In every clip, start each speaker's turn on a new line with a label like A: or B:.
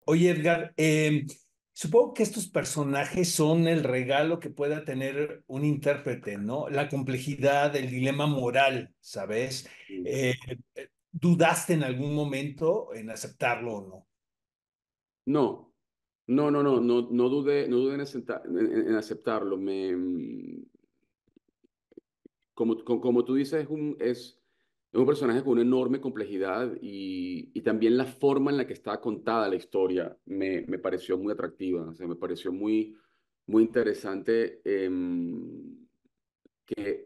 A: Oye, Edgar, supongo que estos personajes son el regalo que pueda tener un intérprete, ¿no? La complejidad, el dilema moral, ¿sabes? Eh, ¿Dudaste en algún momento en aceptarlo o no?
B: No, no dudé, no dudé en aceptarlo. Como tú dices, es un personaje con una enorme complejidad y también la forma en la que está contada la historia me pareció muy atractiva. O sea, me pareció muy interesante que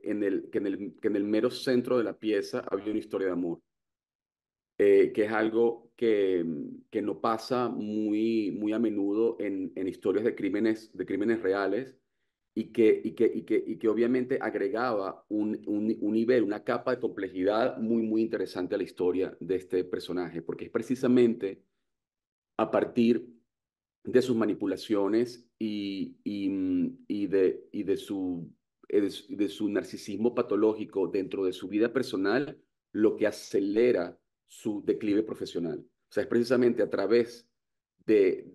B: en el mero centro de la pieza había una historia de amor. Que es algo que no pasa muy a menudo en historias de crímenes reales y que obviamente agregaba un nivel, una capa de complejidad muy interesante a la historia de este personaje, porque es precisamente a partir de sus manipulaciones y de su narcisismo patológico dentro de su vida personal lo que acelera su declive profesional. O sea, es precisamente a través de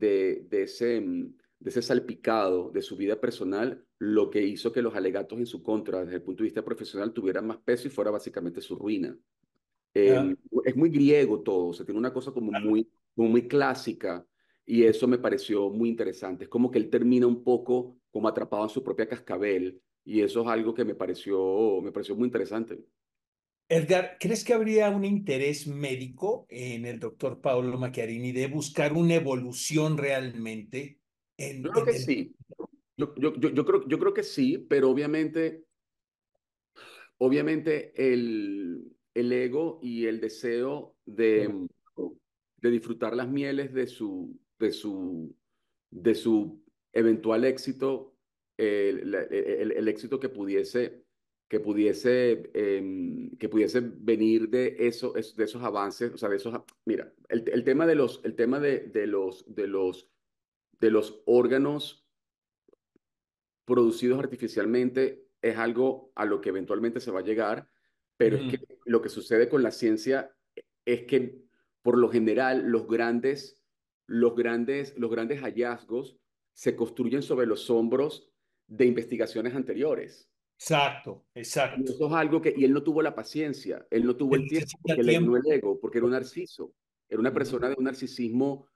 B: ese salpicado de su vida personal lo que hizo que los alegatos en su contra desde el punto de vista profesional tuvieran más peso y fuera básicamente su ruina.
A: Ah,
B: Es muy griego todo, o sea, tiene una cosa como muy clásica y eso me pareció muy interesante. Es como que él termina un poco como atrapado en su propia cascabel y eso es algo que me pareció muy interesante.
A: Edgar, ¿crees que habría un interés médico en el doctor Paolo Macchiarini de buscar una evolución realmente
B: Yo
A: en,
B: creo
A: en
B: que
A: el...
B: sí, yo creo que sí, pero obviamente el ego y el deseo de disfrutar las mieles de su eventual éxito, el éxito que pudiese venir de esos avances, o sea, mira, el tema de los órganos producidos artificialmente es algo a lo que eventualmente se va a llegar, pero es que
A: Ujú.
B: lo que sucede con la ciencia es que por lo general los grandes hallazgos se construyen sobre los hombros de investigaciones anteriores.
A: Exacto,
B: Y
A: exacto.
B: eso es algo y él no tuvo la paciencia, él no tuvo
A: Se
B: el tiempo,
A: necesita
B: porque le ganó
A: tiempo.
B: el ego, porque era un narciso, era una
A: Ujú.
B: persona de un narcisismo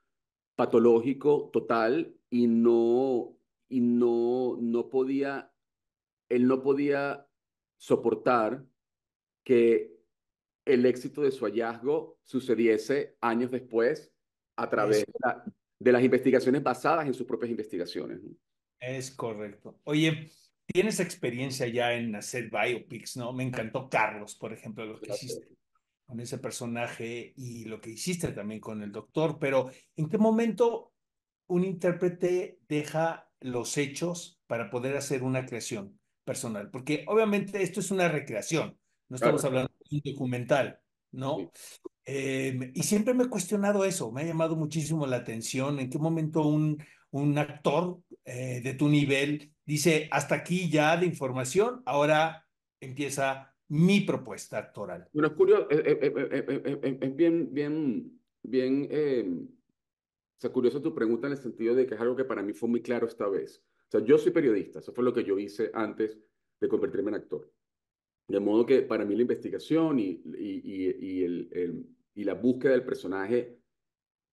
B: patológico total y él no podía soportar que el éxito de su hallazgo sucediese años después a través
A: Es
B: de las investigaciones basadas en sus propias investigaciones, ¿no?
A: Es correcto. Oye, tienes experiencia ya en hacer biopics, ¿no? Me encantó Carlos, por ejemplo, lo que hiciste con ese personaje y lo que hiciste también con el doctor, pero ¿en qué momento un intérprete deja los hechos para poder hacer una creación personal? Porque obviamente esto es una recreación, no estamos
B: Claro,
A: hablando de un documental,
B: sí.
A: ¿no? Y siempre me he cuestionado eso, me ha llamado muchísimo la atención en qué momento un actor de tu nivel dice, hasta aquí ya de información, ahora empieza mi propuesta actoral.
B: Bueno, es curioso, es o sea, curioso tu pregunta en el sentido de que es algo que para mí fue muy claro esta vez. O sea, yo soy periodista, eso fue lo que yo hice antes de convertirme en actor. De modo que para mí la investigación y la búsqueda del personaje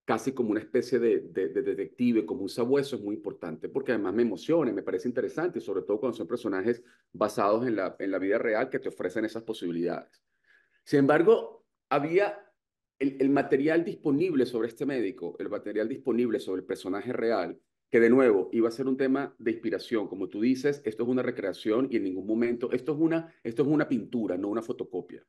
B: casi como una especie de detective, como un sabueso, es muy importante, porque además me emociona, me parece interesante, y sobre todo cuando son personajes basados en la vida real que te ofrecen esas posibilidades. Sin embargo, había el material disponible sobre este médico, el material disponible sobre el personaje real, que de nuevo iba a ser un tema de inspiración. Como tú dices, esto es una recreación y en ningún momento, esto es una pintura, no una fotocopia.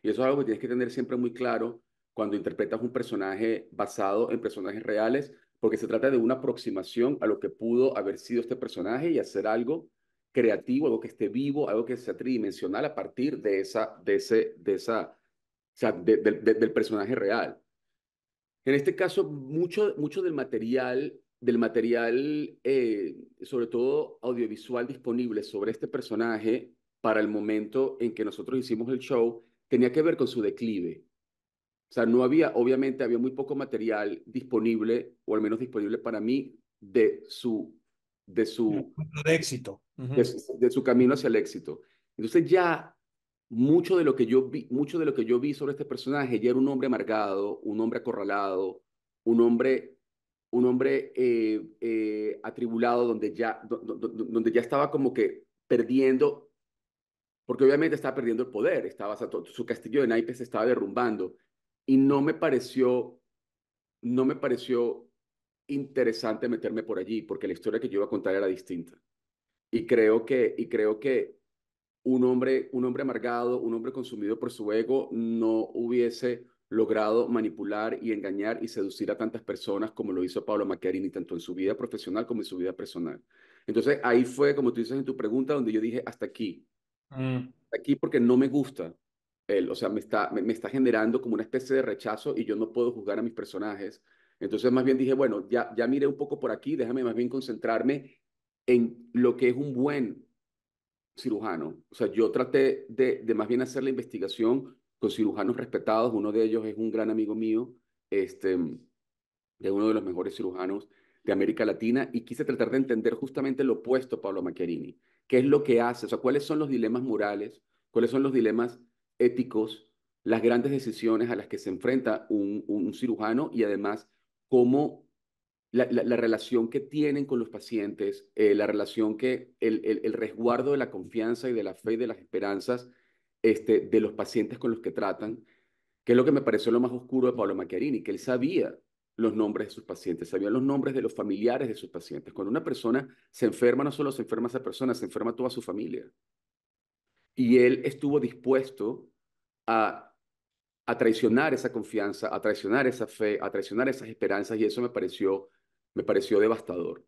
B: Y eso es algo que tienes que tener siempre muy claro cuando interpretas un personaje basado en personajes reales, porque se trata de una aproximación a lo que pudo haber sido este personaje y hacer algo creativo, algo que esté vivo, algo que sea tridimensional a partir o sea, del personaje real. En este caso, mucho del material, sobre todo audiovisual disponible sobre este personaje para el momento en que nosotros hicimos el show, tenía que ver con su declive. O sea, no había, obviamente había muy poco material disponible, o al menos disponible para mí, de su,
A: De éxito.
B: de su camino hacia el éxito. Entonces ya mucho de lo que yo vi sobre este personaje ya era un hombre amargado, un hombre acorralado, un hombre atribulado donde ya estaba como que perdiendo, porque obviamente estaba perdiendo el poder, o sea, su castillo de naipes se estaba derrumbando y no me pareció interesante meterme por allí porque la historia que yo iba a contar era distinta. Y creo que un hombre amargado, un hombre consumido por su ego, no hubiese logrado manipular y engañar y seducir a tantas personas como lo hizo Pablo Macchiarini, tanto en su vida profesional como en su vida personal. Entonces ahí fue, como tú dices en tu pregunta, donde yo dije,
A: Mm,
B: hasta aquí porque no me gusta él, o sea, me está generando como una especie de rechazo y yo no puedo juzgar a mis personajes. Entonces más bien dije, bueno, ya miré un poco por aquí, déjame más bien concentrarme en lo que es un buen cirujano. O sea, yo traté de más bien hacer la investigación con cirujanos respetados. Uno de ellos es un gran amigo mío, de uno de los mejores cirujanos de América Latina, y quise tratar de entender justamente lo opuesto a Pablo Macchiarini. ¿Qué es lo que hace? O sea, ¿cuáles son los dilemas morales? ¿Cuáles son los dilemas éticos? Las grandes decisiones a las que se enfrenta un cirujano y además cómo la relación que tienen con los pacientes, la relación el resguardo de la confianza y de la fe y de las esperanzas de los pacientes con los que tratan, que es lo que me pareció lo más oscuro de Pablo Macchiarini, que él sabía los nombres de sus pacientes, sabía los nombres de los familiares de sus pacientes. Cuando una persona se enferma, no solo se enferma esa persona, se enferma toda su familia. Y él estuvo dispuesto a a traicionar esa confianza, a traicionar esa fe, a traicionar esas esperanzas, y eso me pareció devastador.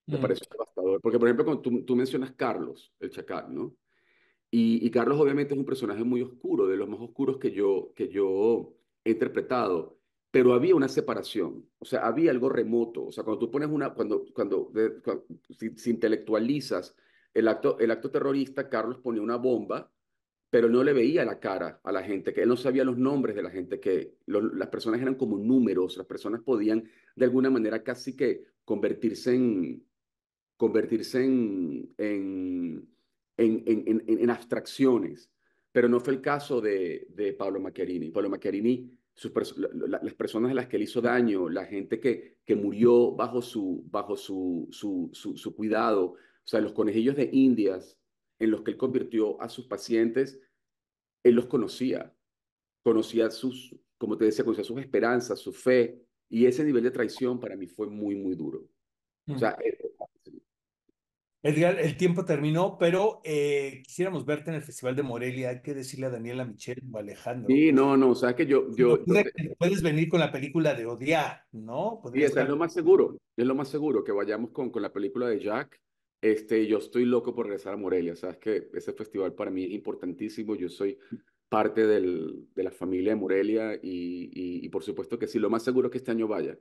B: Me
A: mm,
B: pareció devastador. Porque, por ejemplo, cuando tú mencionas Carlos, el Chacal, ¿no? Y Carlos obviamente es un personaje muy oscuro, de los más oscuros que yo he interpretado, pero había una separación, o sea, había algo remoto, o sea, cuando tú pones si intelectualizas el acto terrorista, Carlos ponía una bomba, pero no le veía la cara a la gente, que él no sabía los nombres de la gente, las personas eran como números, las personas podían de alguna manera casi que convertirse en abstracciones, pero no fue el caso de Pablo Macchiarini. Pablo Macchiarini, las personas a las que él hizo daño, la gente que murió bajo su cuidado, o sea, los conejillos de Indias en los que él convirtió a sus pacientes, él los conocía como te decía, conocía sus esperanzas, su fe, y ese nivel de traición para mí fue muy, muy duro. O
A: mm.
B: sea,
A: Edgar, el tiempo terminó, pero quisiéramos verte en el Festival de Morelia. Hay que decirle a Daniela Michel o Alejandro.
B: sí, no, no, sabes que yo,
A: Se me
B: yo, yo
A: ocurre que puedes venir con la película de Odiar, ¿no?
B: sí,
A: Podría
B: esa es
A: estar.
B: lo más seguro, es lo más seguro que vayamos con la película de Jack. Yo estoy loco por regresar a Morelia, sabes que ese festival para mí es importantísimo, yo soy parte de la familia de Morelia y por supuesto que sí, lo más seguro es que este año vaya.